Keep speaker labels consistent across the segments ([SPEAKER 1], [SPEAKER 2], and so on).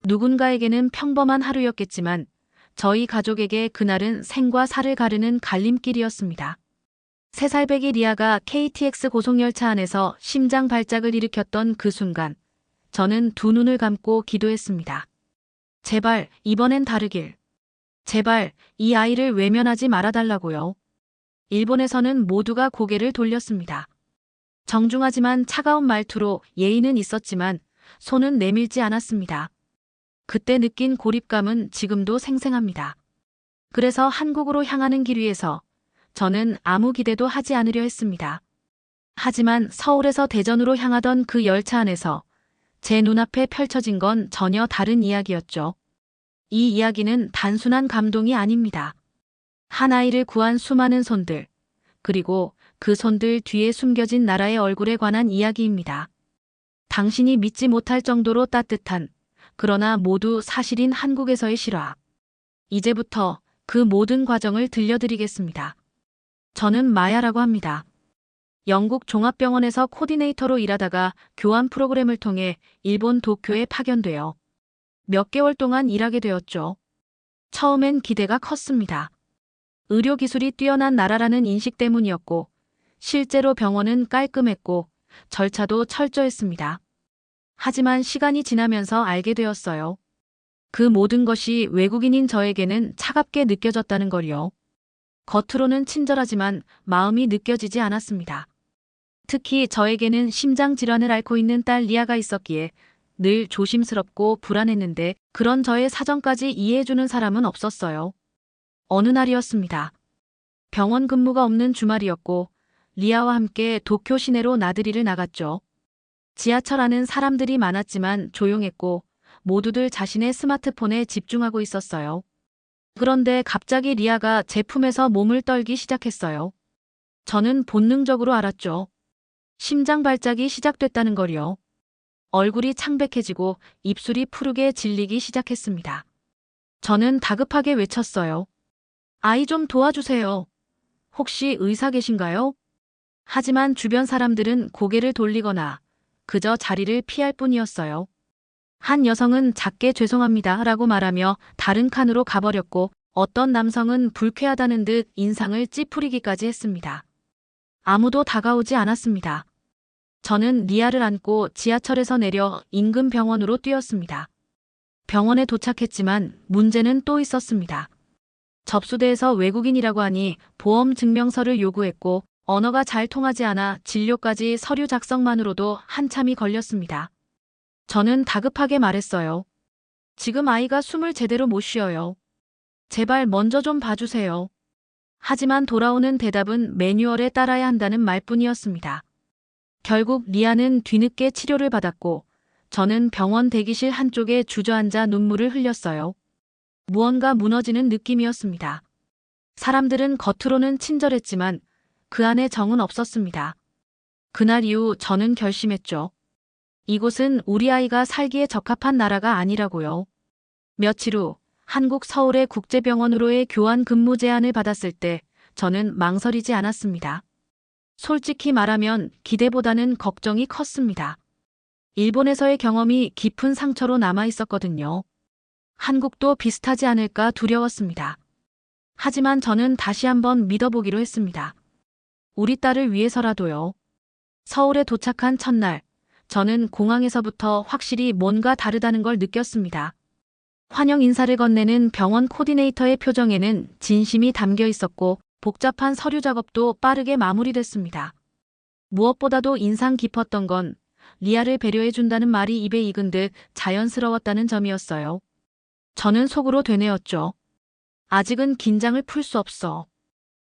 [SPEAKER 1] 누군가에게는 평범한 하루였겠지만 저희 가족에게 그날은 생과 사를 가르는 갈림길이었습니다. 3살배기 리아가 KTX 고속열차 안에서 심장 발작을 일으켰던 그 순간 저는 두 눈을 감고 기도했습니다. 제발 이번엔 다르길. 제발 이 아이를 외면하지 말아달라고요. 일본에서는 모두가 고개를 돌렸습니다. 정중하지만 차가운 말투로 예의는 있었지만 손은 내밀지 않았습니다. 그때 느낀 고립감은 지금도 생생합니다. 그래서 한국으로 향하는 길 위에서 저는 아무 기대도 하지 않으려 했습니다. 하지만 서울에서 대전으로 향하던 그 열차 안에서 제 눈앞에 펼쳐진 건 전혀 다른 이야기였죠. 이 이야기는 단순한 감동이 아닙니다. 한 아이를 구한 수많은 손들, 그리고 그 손들 뒤에 숨겨진 나라의 얼굴에 관한 이야기입니다. 당신이 믿지 못할 정도로 따뜻한, 그러나 모두 사실인 한국에서의 실화. 이제부터 그 모든 과정을 들려드리겠습니다. 저는 마야라고 합니다. 영국 종합병원에서 코디네이터로 일하다가 교환 프로그램을 통해 일본 도쿄에 파견되어 몇 개월 동안 일하게 되었죠. 처음엔 기대가 컸습니다. 의료기술이 뛰어난 나라라는 인식 때문이었고, 실제로 병원은 깔끔했고, 절차도 철저했습니다. 하지만 시간이 지나면서 알게 되었어요. 그 모든 것이 외국인인 저에게는 차갑게 느껴졌다는 걸요. 겉으로는 친절하지만 마음이 느껴지지 않았습니다. 특히 저에게는 심장질환을 앓고 있는 딸 리아가 있었기에 늘 조심스럽고 불안했는데 그런 저의 사정까지 이해해주는 사람은 없었어요. 어느 날이었습니다. 병원 근무가 없는 주말이었고 리아와 함께 도쿄 시내로 나들이를 나갔죠. 지하철 안은 사람들이 많았지만 조용했고 모두들 자신의 스마트폰에 집중하고 있었어요. 그런데 갑자기 리아가 제 품에서 몸을 떨기 시작했어요. 저는 본능적으로 알았죠. 심장 발작이 시작됐다는 걸요. 얼굴이 창백해지고 입술이 푸르게 질리기 시작했습니다. 저는 다급하게 외쳤어요. 아이 좀 도와주세요. 혹시 의사 계신가요? 하지만 주변 사람들은 고개를 돌리거나 그저 자리를 피할 뿐이었어요. 한 여성은 작게 죄송합니다 라고 말하며 다른 칸으로 가버렸고 어떤 남성은 불쾌하다는 듯 인상을 찌푸리기까지 했습니다. 아무도 다가오지 않았습니다. 저는 리아를 안고 지하철에서 내려 인근 병원으로 뛰었습니다. 병원에 도착했지만 문제는 또 있었습니다. 접수대에서 외국인이라고 하니 보험 증명서를 요구했고 언어가 잘 통하지 않아 진료까지 서류 작성만으로도 한참이 걸렸습니다. 저는 다급하게 말했어요. 지금 아이가 숨을 제대로 못 쉬어요. 제발 먼저 좀 봐주세요. 하지만 돌아오는 대답은 매뉴얼에 따라야 한다는 말뿐이었습니다. 결국 리아는 뒤늦게 치료를 받았고 저는 병원 대기실 한쪽에 주저앉아 눈물을 흘렸어요. 무언가 무너지는 느낌이었습니다. 사람들은 겉으로는 친절했지만 그 안에 정은 없었습니다. 그날 이후 저는 결심했죠. 이곳은 우리 아이가 살기에 적합한 나라가 아니라고요. 며칠 후 한국 서울의 국제병원으로의 교환 근무 제안을 받았을 때 저는 망설이지 않았습니다. 솔직히 말하면 기대보다는 걱정이 컸습니다. 일본에서의 경험이 깊은 상처로 남아 있었거든요. 한국도 비슷하지 않을까 두려웠습니다. 하지만 저는 다시 한번 믿어보기로 했습니다. 우리 딸을 위해서라도요. 서울에 도착한 첫날, 저는 공항에서부터 확실히 뭔가 다르다는 걸 느꼈습니다. 환영 인사를 건네는 병원 코디네이터의 표정에는 진심이 담겨 있었고 복잡한 서류 작업도 빠르게 마무리됐습니다. 무엇보다도 인상 깊었던 건 리아를 배려해준다는 말이 입에 익은 듯 자연스러웠다는 점이었어요. 저는 속으로 되뇌었죠. 아직은 긴장을 풀 수 없어.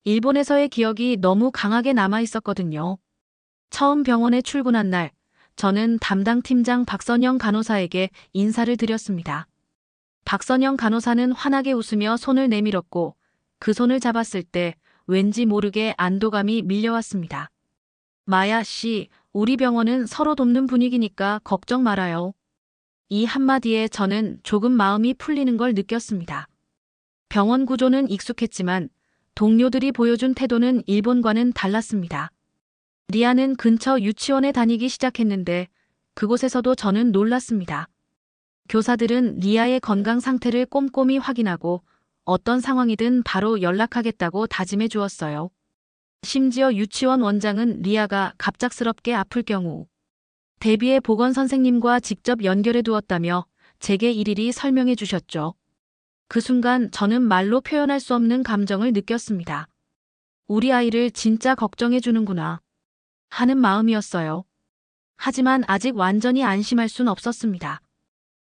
[SPEAKER 1] 일본에서의 기억이 너무 강하게 남아 있었거든요. 처음 병원에 출근한 날, 저는 담당 팀장 박선영 간호사에게 인사를 드렸습니다. 박선영 간호사는 환하게 웃으며 손을 내밀었고 그 손을 잡았을 때 왠지 모르게 안도감이 밀려왔습니다. 마야 씨, 우리 병원은 서로 돕는 분위기니까 걱정 말아요. 이 한마디에 저는 조금 마음이 풀리는 걸 느꼈습니다. 병원 구조는 익숙했지만 동료들이 보여준 태도는 일본과는 달랐습니다. 리아는 근처 유치원에 다니기 시작했는데 그곳에서도 저는 놀랐습니다. 교사들은 리아의 건강 상태를 꼼꼼히 확인하고 어떤 상황이든 바로 연락하겠다고 다짐해 주었어요. 심지어 유치원 원장은 리아가 갑작스럽게 아플 경우 대비해 보건 선생님과 직접 연결해 두었다며 제게 일일이 설명해 주셨죠. 그 순간 저는 말로 표현할 수 없는 감정을 느꼈습니다. 우리 아이를 진짜 걱정해 주는구나 하는 마음이었어요. 하지만 아직 완전히 안심할 순 없었습니다.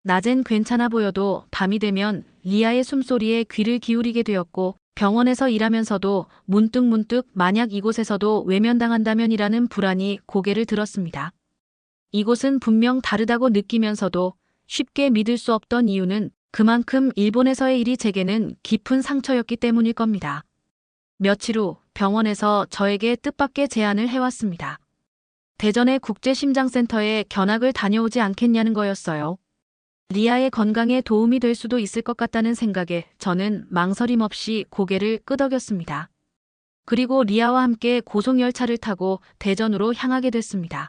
[SPEAKER 1] 낮엔 괜찮아 보여도 밤이 되면 리아의 숨소리에 귀를 기울이게 되었고 병원에서 일하면서도 문득문득 만약 이곳에서도 외면당한다면이라는 불안이 고개를 들었습니다. 이곳은 분명 다르다고 느끼면서도 쉽게 믿을 수 없던 이유는 그만큼 일본에서의 일이 제게는 깊은 상처였기 때문일 겁니다. 며칠 후 병원에서 저에게 뜻밖의 제안을 해왔습니다. 대전의 국제심장센터에 견학을 다녀오지 않겠냐는 거였어요. 리아의 건강에 도움이 될 수도 있을 것 같다는 생각에 저는 망설임 없이 고개를 끄덕였습니다. 그리고 리아와 함께 고속열차를 타고 대전으로 향하게 됐습니다.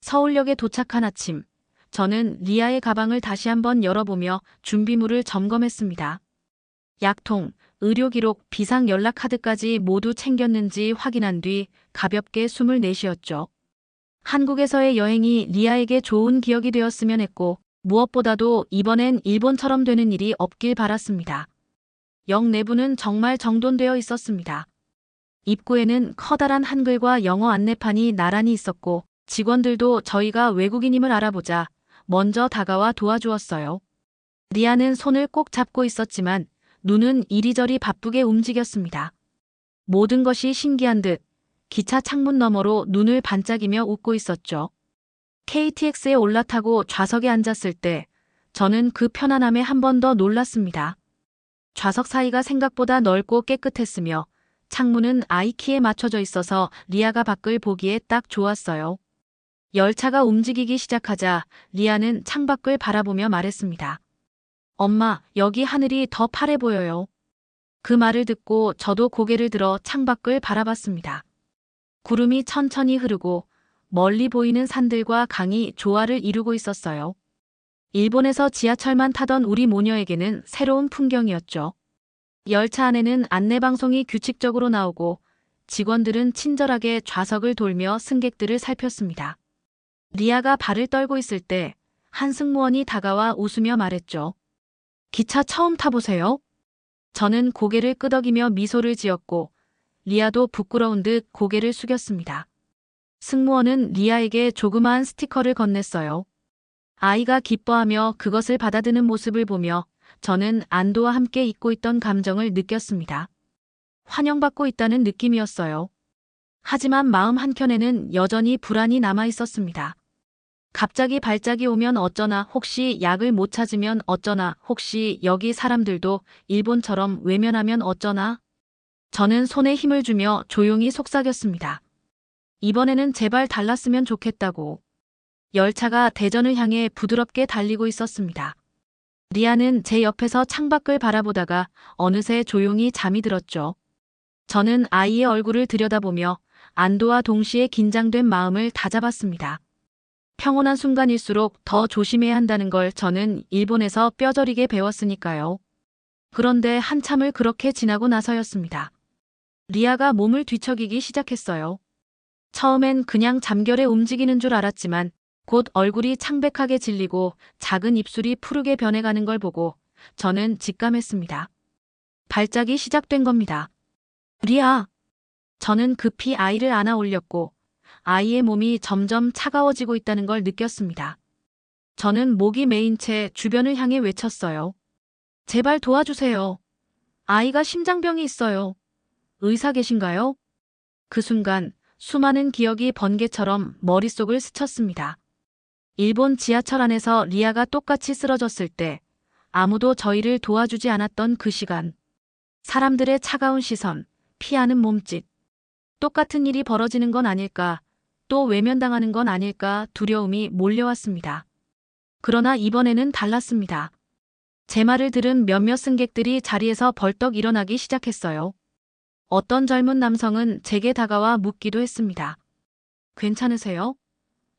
[SPEAKER 1] 서울역에 도착한 아침, 저는 리아의 가방을 다시 한번 열어보며 준비물을 점검했습니다. 약통, 의료기록, 비상연락카드까지 모두 챙겼는지 확인한 뒤 가볍게 숨을 내쉬었죠. 한국에서의 여행이 리아에게 좋은 기억이 되었으면 했고 무엇보다도 이번엔 일본처럼 되는 일이 없길 바랐습니다. 역 내부는 정말 정돈되어 있었습니다. 입구에는 커다란 한글과 영어 안내판이 나란히 있었고 직원들도 저희가 외국인임을 알아보자 먼저 다가와 도와주었어요. 리아는 손을 꼭 잡고 있었지만 눈은 이리저리 바쁘게 움직였습니다. 모든 것이 신기한 듯 기차 창문 너머로 눈을 반짝이며 웃고 있었죠. KTX에 올라타고 좌석에 앉았을 때 저는 그 편안함에 한 번 더 놀랐습니다. 좌석 사이가 생각보다 넓고 깨끗했으며 창문은 아이키에 맞춰져 있어서 리아가 밖을 보기에 딱 좋았어요. 열차가 움직이기 시작하자 리아는 창밖을 바라보며 말했습니다. 엄마, 여기 하늘이 더 파래 보여요. 그 말을 듣고 저도 고개를 들어 창밖을 바라봤습니다. 구름이 천천히 흐르고 멀리 보이는 산들과 강이 조화를 이루고 있었어요. 일본에서 지하철만 타던 우리 모녀에게는 새로운 풍경이었죠. 열차 안에는 안내방송이 규칙적으로 나오고 직원들은 친절하게 좌석을 돌며 승객들을 살폈습니다. 리아가 발을 떨고 있을 때 한 승무원이 다가와 웃으며 말했죠. 기차 처음 타보세요? 저는 고개를 끄덕이며 미소를 지었고 리아도 부끄러운 듯 고개를 숙였습니다. 승무원은 리아에게 조그마한 스티커를 건넸어요. 아이가 기뻐하며 그것을 받아드는 모습을 보며 저는 안도와 함께 잊고 있던 감정을 느꼈습니다. 환영받고 있다는 느낌이었어요. 하지만 마음 한켠에는 여전히 불안이 남아 있었습니다. 갑자기 발작이 오면 어쩌나, 혹시 약을 못 찾으면 어쩌나, 혹시 여기 사람들도 일본처럼 외면하면 어쩌나. 저는 손에 힘을 주며 조용히 속삭였습니다. 이번에는 제발 달랐으면 좋겠다고. 열차가 대전을 향해 부드럽게 달리고 있었습니다. 리아는 제 옆에서 창밖을 바라보다가 어느새 조용히 잠이 들었죠. 저는 아이의 얼굴을 들여다보며 안도와 동시에 긴장된 마음을 다잡았습니다. 평온한 순간일수록 더 조심해야 한다는 걸 저는 일본에서 뼈저리게 배웠으니까요. 그런데 한참을 그렇게 지나고 나서였습니다. 리아가 몸을 뒤척이기 시작했어요. 처음엔 그냥 잠결에 움직이는 줄 알았지만 곧 얼굴이 창백하게 질리고 작은 입술이 푸르게 변해가는 걸 보고 저는 직감했습니다. 발작이 시작된 겁니다. 리아! 저는 급히 아이를 안아 올렸고 아이의 몸이 점점 차가워지고 있다는 걸 느꼈습니다. 저는 목이 메인 채 주변을 향해 외쳤어요. 제발 도와주세요. 아이가 심장병이 있어요. 의사 계신가요? 그 순간 수많은 기억이 번개처럼 머릿속을 스쳤습니다. 일본 지하철 안에서 리아가 똑같이 쓰러졌을 때 아무도 저희를 도와주지 않았던 그 시간. 사람들의 차가운 시선, 피하는 몸짓. 똑같은 일이 벌어지는 건 아닐까, 또 외면당하는 건 아닐까 두려움이 몰려왔습니다. 그러나 이번에는 달랐습니다. 제 말을 들은 몇몇 승객들이 자리에서 벌떡 일어나기 시작했어요. 어떤 젊은 남성은 제게 다가와 묻기도 했습니다. 괜찮으세요?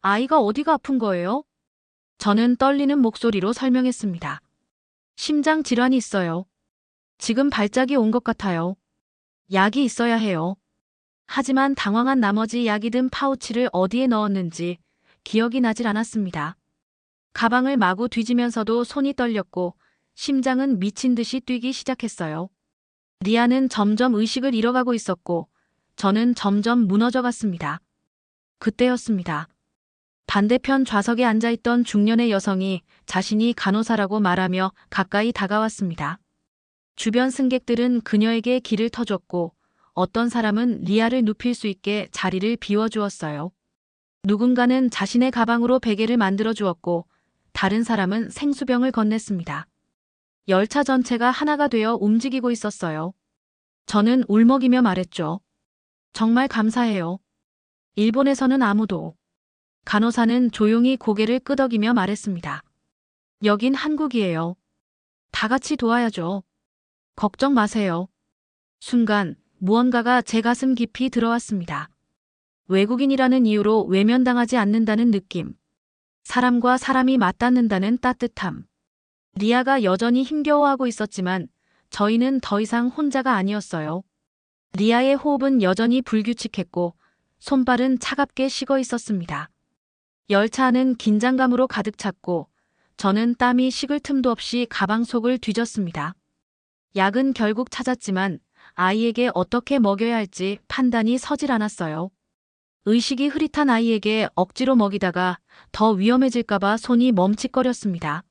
[SPEAKER 1] 아이가 어디가 아픈 거예요? 저는 떨리는 목소리로 설명했습니다. 심장 질환이 있어요. 지금 발작이 온 것 같아요. 약이 있어야 해요. 하지만 당황한 나머지 약이 든 파우치를 어디에 넣었는지 기억이 나질 않았습니다. 가방을 마구 뒤지면서도 손이 떨렸고 심장은 미친 듯이 뛰기 시작했어요. 리아는 점점 의식을 잃어가고 있었고 저는 점점 무너져 갔습니다. 그때였습니다. 반대편 좌석에 앉아있던 중년의 여성이 자신이 간호사라고 말하며 가까이 다가왔습니다. 주변 승객들은 그녀에게 길을 터줬고 어떤 사람은 리아를 눕힐 수 있게 자리를 비워주었어요. 누군가는 자신의 가방으로 베개를 만들어 주었고 다른 사람은 생수병을 건넸습니다. 열차 전체가 하나가 되어 움직이고 있었어요. 저는 울먹이며 말했죠. 정말 감사해요. 일본에서는 아무도. 간호사는 조용히 고개를 끄덕이며 말했습니다. 여긴 한국이에요. 다 같이 도와야죠. 걱정 마세요. 순간 무언가가 제 가슴 깊이 들어왔습니다. 외국인이라는 이유로 외면당하지 않는다는 느낌. 사람과 사람이 맞닿는다는 따뜻함. 리아가 여전히 힘겨워하고 있었지만 저희는 더 이상 혼자가 아니었어요. 리아의 호흡은 여전히 불규칙했고 손발은 차갑게 식어 있었습니다. 열차 안은 긴장감으로 가득 찼고 저는 땀이 식을 틈도 없이 가방 속을 뒤졌습니다. 약은 결국 찾았지만 아이에게 어떻게 먹여야 할지 판단이 서질 않았어요. 의식이 흐릿한 아이에게 억지로 먹이다가 더 위험해질까봐 손이 멈칫거렸습니다.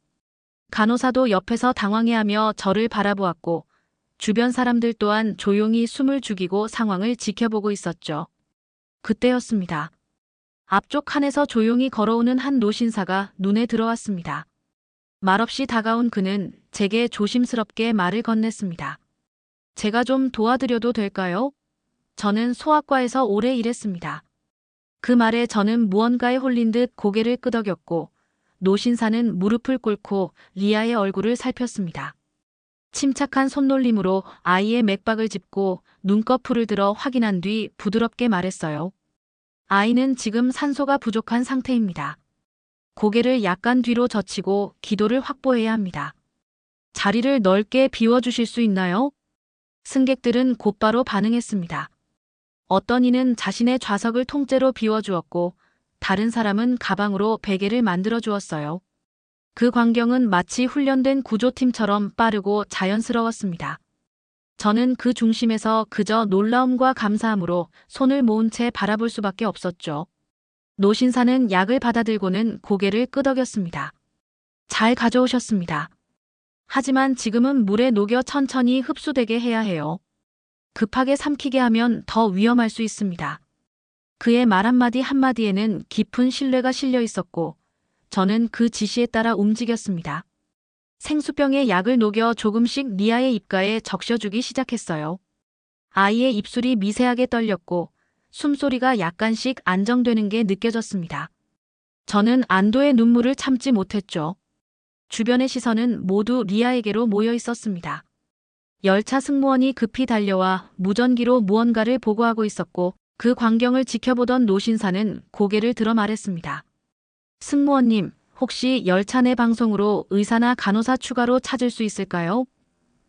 [SPEAKER 1] 간호사도 옆에서 당황해하며 저를 바라보았고 주변 사람들 또한 조용히 숨을 죽이고 상황을 지켜보고 있었죠. 그때였습니다. 앞쪽 칸에서 조용히 걸어오는 한 노신사가 눈에 들어왔습니다. 말없이 다가온 그는 제게 조심스럽게 말을 건넸습니다. 제가 좀 도와드려도 될까요? 저는 소아과에서 오래 일했습니다. 그 말에 저는 무언가에 홀린 듯 고개를 끄덕였고 노신사는 무릎을 꿇고 리아의 얼굴을 살폈습니다. 침착한 손놀림으로 아이의 맥박을 짚고 눈꺼풀을 들어 확인한 뒤 부드럽게 말했어요. 아이는 지금 산소가 부족한 상태입니다. 고개를 약간 뒤로 젖히고 기도를 확보해야 합니다. 자리를 넓게 비워주실 수 있나요? 승객들은 곧바로 반응했습니다. 어떤 이는 자신의 좌석을 통째로 비워주었고 다른 사람은 가방으로 베개를 만들어 주었어요. 그 광경은 마치 훈련된 구조팀처럼 빠르고 자연스러웠습니다. 저는 그 중심에서 그저 놀라움과 감사함으로 손을 모은 채 바라볼 수밖에 없었죠. 노신사는 약을 받아들고는 고개를 끄덕였습니다. 잘 가져오셨습니다. 하지만 지금은 물에 녹여 천천히 흡수되게 해야 해요. 급하게 삼키게 하면 더 위험할 수 있습니다. 그의 말 한마디 한마디에는 깊은 신뢰가 실려 있었고 저는 그 지시에 따라 움직였습니다. 생수병에 약을 녹여 조금씩 리아의 입가에 적셔주기 시작했어요. 아이의 입술이 미세하게 떨렸고 숨소리가 약간씩 안정되는 게 느껴졌습니다. 저는 안도의 눈물을 참지 못했죠. 주변의 시선은 모두 리아에게로 모여 있었습니다. 열차 승무원이 급히 달려와 무전기로 무언가를 보고하고 있었고 그 광경을 지켜보던 노신사는 고개를 들어 말했습니다. 승무원님, 혹시 열차 내 방송으로 의사나 간호사 추가로 찾을 수 있을까요?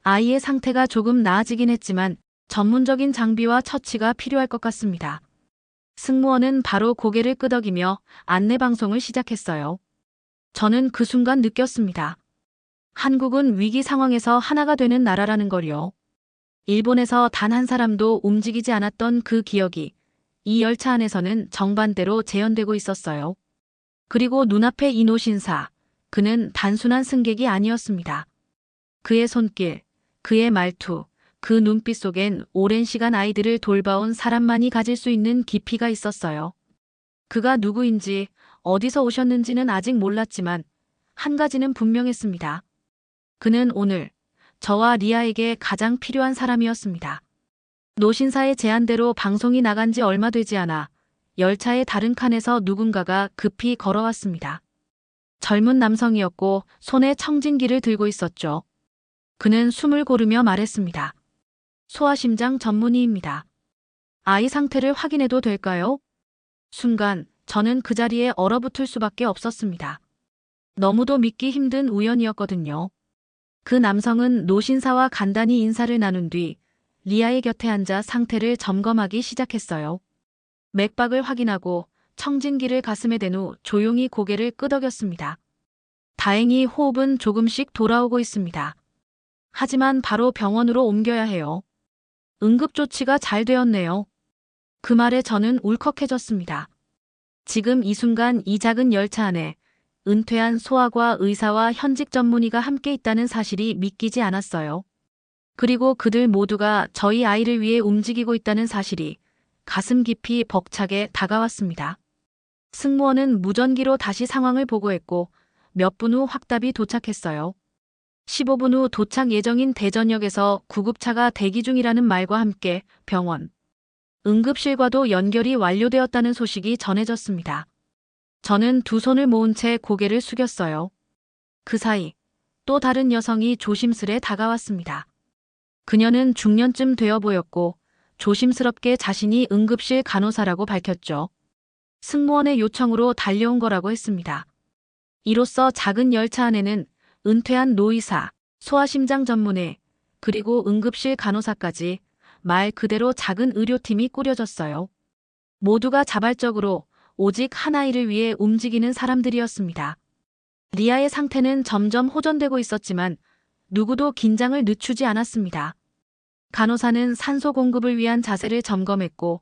[SPEAKER 1] 아이의 상태가 조금 나아지긴 했지만 전문적인 장비와 처치가 필요할 것 같습니다. 승무원은 바로 고개를 끄덕이며 안내 방송을 시작했어요. 저는 그 순간 느꼈습니다. 한국은 위기 상황에서 하나가 되는 나라라는 걸요. 일본에서 단 한 사람도 움직이지 않았던 그 기억이 이 열차 안에서는 정반대로 재현되고 있었어요. 그리고 눈앞에 이 노신사, 그는 단순한 승객이 아니었습니다. 그의 손길, 그의 말투, 그 눈빛 속엔 오랜 시간 아이들을 돌봐온 사람만이 가질 수 있는 깊이가 있었어요. 그가 누구인지, 어디서 오셨는지는 아직 몰랐지만 한 가지는 분명했습니다. 그는 오늘 저와 리아에게 가장 필요한 사람이었습니다. 노신사의 제안대로 방송이 나간 지 얼마 되지 않아 열차의 다른 칸에서 누군가가 급히 걸어왔습니다. 젊은 남성이었고 손에 청진기를 들고 있었죠. 그는 숨을 고르며 말했습니다. 소아심장 전문의입니다. 아이 상태를 확인해도 될까요? 순간 저는 그 자리에 얼어붙을 수밖에 없었습니다. 너무도 믿기 힘든 우연이었거든요. 그 남성은 노신사와 간단히 인사를 나눈 뒤 리아의 곁에 앉아 상태를 점검하기 시작했어요. 맥박을 확인하고 청진기를 가슴에 댄 후 조용히 고개를 끄덕였습니다. 다행히 호흡은 조금씩 돌아오고 있습니다. 하지만 바로 병원으로 옮겨야 해요. 응급조치가 잘 되었네요. 그 말에 저는 울컥해졌습니다. 지금 이 순간 이 작은 열차 안에 은퇴한 소아과 의사와 현직 전문의가 함께 있다는 사실이 믿기지 않았어요. 그리고 그들 모두가 저희 아이를 위해 움직이고 있다는 사실이 가슴 깊이 벅차게 다가왔습니다. 승무원은 무전기로 다시 상황을 보고했고 몇 분 후 확답이 도착했어요. 15분 후 도착 예정인 대전역에서 구급차가 대기 중이라는 말과 함께 병원, 응급실과도 연결이 완료되었다는 소식이 전해졌습니다. 저는 두 손을 모은 채 고개를 숙였어요. 그 사이 또 다른 여성이 조심스레 다가왔습니다. 그녀는 중년쯤 되어 보였고 조심스럽게 자신이 응급실 간호사라고 밝혔죠. 승무원의 요청으로 달려온 거라고 했습니다. 이로써 작은 열차 안에는 은퇴한 노의사, 소아심장 전문의, 그리고 응급실 간호사까지 말 그대로 작은 의료팀이 꾸려졌어요. 모두가 자발적으로 오직 한 아이를 위해 움직이는 사람들이었습니다. 리아의 상태는 점점 호전되고 있었지만 누구도 긴장을 늦추지 않았습니다. 간호사는 산소 공급을 위한 자세를 점검했고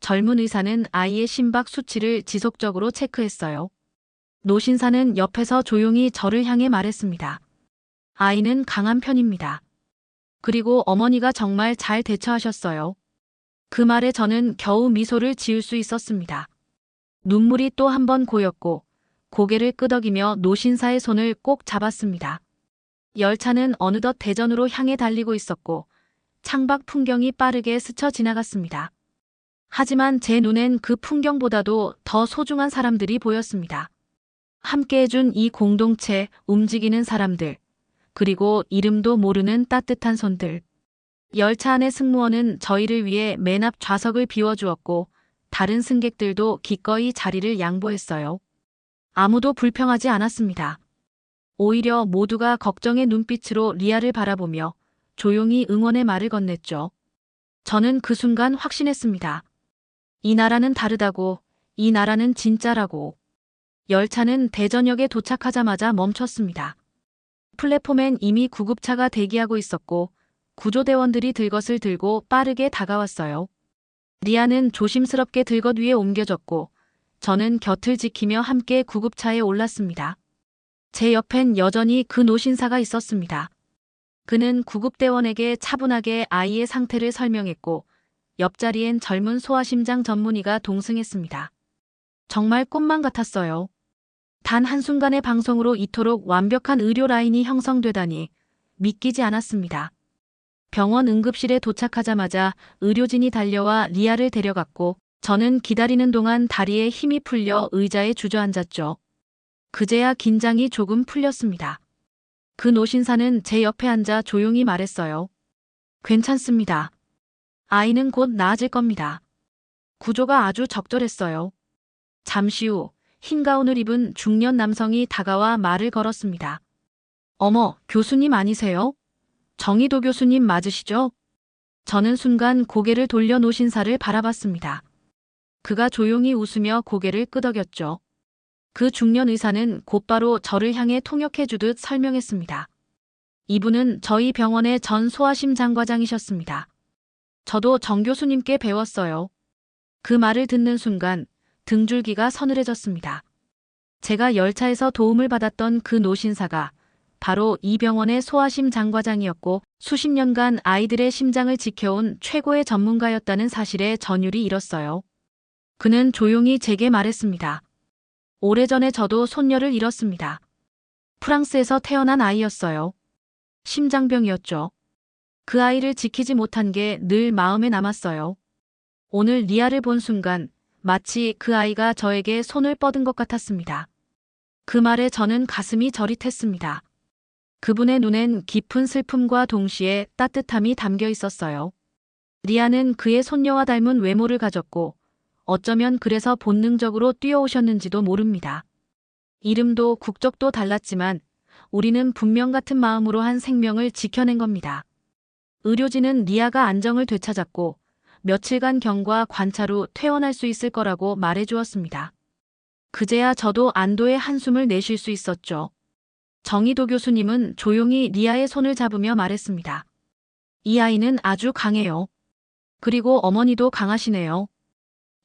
[SPEAKER 1] 젊은 의사는 아이의 심박 수치를 지속적으로 체크했어요. 노신사는 옆에서 조용히 저를 향해 말했습니다. 아이는 강한 편입니다. 그리고 어머니가 정말 잘 대처하셨어요. 그 말에 저는 겨우 미소를 지을 수 있었습니다. 눈물이 또 한 번 고였고 고개를 끄덕이며 노신사의 손을 꼭 잡았습니다. 열차는 어느덧 대전으로 향해 달리고 있었고 창밖 풍경이 빠르게 스쳐 지나갔습니다. 하지만 제 눈엔 그 풍경보다도 더 소중한 사람들이 보였습니다. 함께 해준 이 공동체, 움직이는 사람들, 그리고 이름도 모르는 따뜻한 손들. 열차 안의 승무원은 저희를 위해 맨 앞 좌석을 비워주었고 다른 승객들도 기꺼이 자리를 양보했어요. 아무도 불평하지 않았습니다. 오히려 모두가 걱정의 눈빛으로 리아를 바라보며 조용히 응원의 말을 건넸죠. 저는 그 순간 확신했습니다. 이 나라는 다르다고, 이 나라는 진짜라고. 열차는 대전역에 도착하자마자 멈췄습니다. 플랫폼엔 이미 구급차가 대기하고 있었고 구조대원들이 들것을 들고 빠르게 다가왔어요. 리아는 조심스럽게 들것 위에 옮겨졌고 저는 곁을 지키며 함께 구급차에 올랐습니다. 제 옆엔 여전히 그 노신사가 있었습니다. 그는 구급대원에게 차분하게 아이의 상태를 설명했고 옆자리엔 젊은 소아심장 전문의가 동승했습니다. 정말 꿈만 같았어요. 단 한순간의 방송으로 이토록 완벽한 의료 라인이 형성되다니 믿기지 않았습니다. 병원 응급실에 도착하자마자 의료진이 달려와 리아를 데려갔고 저는 기다리는 동안 다리에 힘이 풀려 의자에 주저앉았죠. 그제야 긴장이 조금 풀렸습니다. 그 노신사는 제 옆에 앉아 조용히 말했어요. 괜찮습니다. 아이는 곧 나아질 겁니다. 구조가 아주 적절했어요. 잠시 후 흰 가운을 입은 중년 남성이 다가와 말을 걸었습니다. 어머, 교수님 아니세요? 정의도 교수님 맞으시죠? 저는 순간 고개를 돌려 노신사를 바라봤습니다. 그가 조용히 웃으며 고개를 끄덕였죠. 그 중년 의사는 곧바로 저를 향해 통역해 주듯 설명했습니다. 이분은 저희 병원의 전 소아심장과장이셨습니다. 저도 정 교수님께 배웠어요. 그 말을 듣는 순간 등줄기가 서늘해졌습니다. 제가 열차에서 도움을 받았던 그 노신사가 바로 이 병원의 소아심장과장이었고 수십 년간 아이들의 심장을 지켜온 최고의 전문가였다는 사실에 전율이 일었어요. 그는 조용히 제게 말했습니다. 오래전에 저도 손녀를 잃었습니다. 프랑스에서 태어난 아이였어요. 심장병이었죠. 그 아이를 지키지 못한 게 늘 마음에 남았어요. 오늘 리아를 본 순간 마치 그 아이가 저에게 손을 뻗은 것 같았습니다. 그 말에 저는 가슴이 저릿했습니다. 그분의 눈엔 깊은 슬픔과 동시에 따뜻함이 담겨 있었어요. 리아는 그의 손녀와 닮은 외모를 가졌고 어쩌면 그래서 본능적으로 뛰어오셨는지도 모릅니다. 이름도 국적도 달랐지만 우리는 분명 같은 마음으로 한 생명을 지켜낸 겁니다. 의료진은 리아가 안정을 되찾았고 며칠간 경과 관찰 후 퇴원할 수 있을 거라고 말해주었습니다. 그제야 저도 안도의 한숨을 내쉴 수 있었죠. 정의도 교수님은 조용히 리아의 손을 잡으며 말했습니다. 이 아이는 아주 강해요. 그리고 어머니도 강하시네요.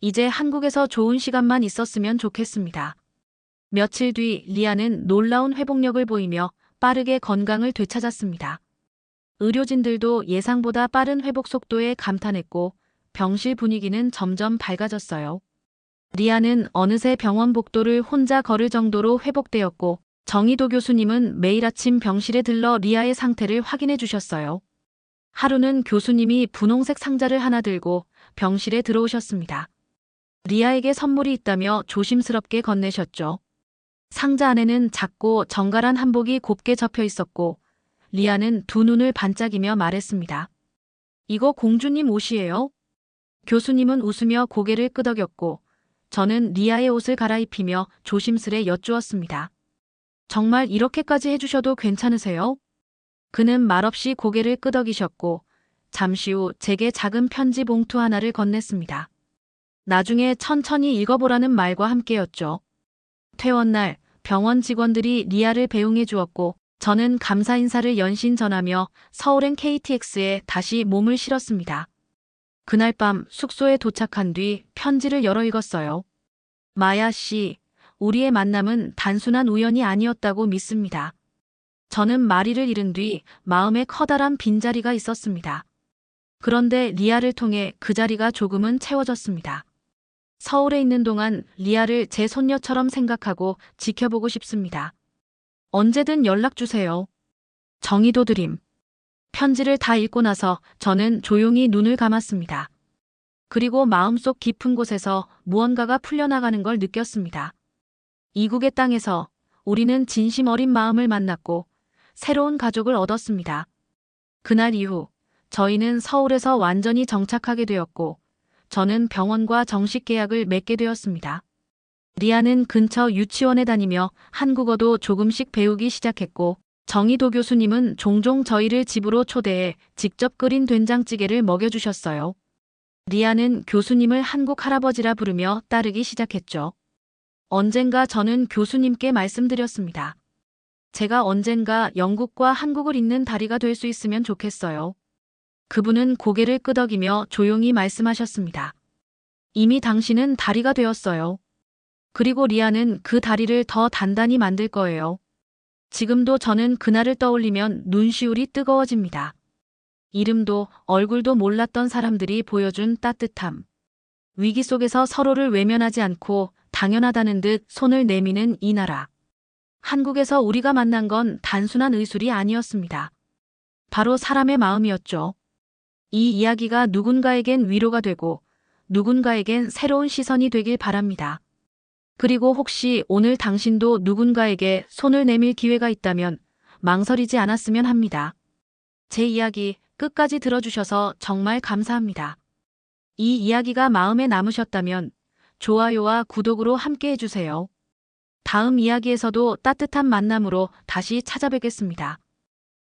[SPEAKER 1] 이제 한국에서 좋은 시간만 있었으면 좋겠습니다. 며칠 뒤 리아는 놀라운 회복력을 보이며 빠르게 건강을 되찾았습니다. 의료진들도 예상보다 빠른 회복 속도에 감탄했고 병실 분위기는 점점 밝아졌어요. 리아는 어느새 병원 복도를 혼자 걸을 정도로 회복되었고 정의도 교수님은 매일 아침 병실에 들러 리아의 상태를 확인해 주셨어요. 하루는 교수님이 분홍색 상자를 하나 들고 병실에 들어오셨습니다. 리아에게 선물이 있다며 조심스럽게 건네셨죠. 상자 안에는 작고 정갈한 한복이 곱게 접혀 있었고 리아는 두 눈을 반짝이며 말했습니다. 이거 공주님 옷이에요? 교수님은 웃으며 고개를 끄덕였고 저는 리아의 옷을 갈아입히며 조심스레 여쭈었습니다. 정말 이렇게까지 해주셔도 괜찮으세요? 그는 말없이 고개를 끄덕이셨고 잠시 후 제게 작은 편지 봉투 하나를 건넸습니다. 나중에 천천히 읽어보라는 말과 함께였죠. 퇴원날 병원 직원들이 리아를 배웅해 주었고 저는 감사 인사를 연신 전하며 서울행 KTX에 다시 몸을 실었습니다. 그날 밤 숙소에 도착한 뒤 편지를 열어 읽었어요. 마야 씨, 우리의 만남은 단순한 우연이 아니었다고 믿습니다. 저는 마리를 잃은 뒤 마음에 커다란 빈자리가 있었습니다. 그런데 리아를 통해 그 자리가 조금은 채워졌습니다. 서울에 있는 동안 리아를 제 손녀처럼 생각하고 지켜보고 싶습니다. 언제든 연락 주세요. 정의도 드림. 편지를 다 읽고 나서 저는 조용히 눈을 감았습니다. 그리고 마음속 깊은 곳에서 무언가가 풀려나가는 걸 느꼈습니다. 이국의 땅에서 우리는 진심 어린 마음을 만났고 새로운 가족을 얻었습니다. 그날 이후 저희는 서울에서 완전히 정착하게 되었고 저는 병원과 정식 계약을 맺게 되었습니다. 리아는 근처 유치원에 다니며 한국어도 조금씩 배우기 시작했고 정의도 교수님은 종종 저희를 집으로 초대해 직접 끓인 된장찌개를 먹여주셨어요. 리아는 교수님을 한국 할아버지라 부르며 따르기 시작했죠. 언젠가 저는 교수님께 말씀드렸습니다. 제가 언젠가 영국과 한국을 잇는 다리가 될 수 있으면 좋겠어요. 그분은 고개를 끄덕이며 조용히 말씀하셨습니다. 이미 당신은 다리가 되었어요. 그리고 리아는 그 다리를 더 단단히 만들 거예요. 지금도 저는 그날을 떠올리면 눈시울이 뜨거워집니다. 이름도 얼굴도 몰랐던 사람들이 보여준 따뜻함. 위기 속에서 서로를 외면하지 않고 당연하다는 듯 손을 내미는 이 나라. 한국에서 우리가 만난 건 단순한 의술이 아니었습니다. 바로 사람의 마음이었죠. 이 이야기가 누군가에겐 위로가 되고 누군가에겐 새로운 시선이 되길 바랍니다. 그리고 혹시 오늘 당신도 누군가에게 손을 내밀 기회가 있다면 망설이지 않았으면 합니다. 제 이야기 끝까지 들어주셔서 정말 감사합니다. 이 이야기가 마음에 남으셨다면 좋아요와 구독으로 함께 해주세요. 다음 이야기에서도 따뜻한 만남으로 다시 찾아뵙겠습니다.